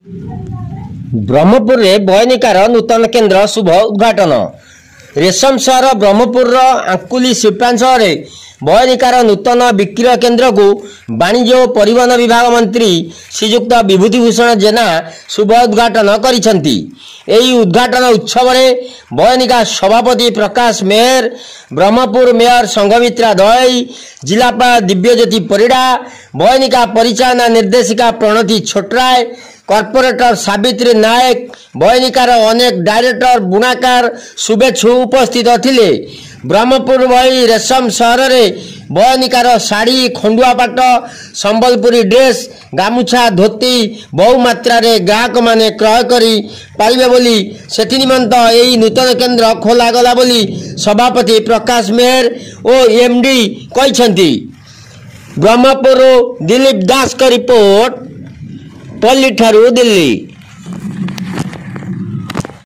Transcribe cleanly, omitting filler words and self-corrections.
ब्रह्मपुर में बयनिकार नूतन केन्द्र शुभ उद्घाटन। रेशम सहर ब्रह्मपुर आंकुली शिल्पांचल बयनिकार नूतन विक्रय केन्द्र को वाणिज्य और परिवहन विभाग मंत्री श्रीजुक्त विभूतिभूषण जेना शुभ उद्घाटन करिसेंती। एही उद्घाटन उत्सव में बयनिका सभापति प्रकाश मेहर, ब्रह्मपुर मेयर संघमित्रा दई, जिलापाल दिव्यज्योति परिड़ा, बयनिका परिचालना निर्देशिका प्रणति छोटराय, कॉर्पोरेटर सावित्री नायक, बयनिकार अनेक डायरेक्टर बुणाकार शुभेच्छु उपस्थित थिले। ब्रह्मपुर भई रेशम सहर में बयनिकार शाढ़ी, खंडुआ पाट, संबलपुरी ड्रेस, गामुछा, धोती बहु मात्रा रे ग्राहक माने क्रय करी पाइबे बोली सेथि निमंत एही नूतन केन्द्र खोलागला बोली सभापति प्रकाश मेहर और एमडी कहिसेंती। ब्रह्मपुर दिलीप दास का रिपोर्ट, पल्ली ठारू दिल्ली।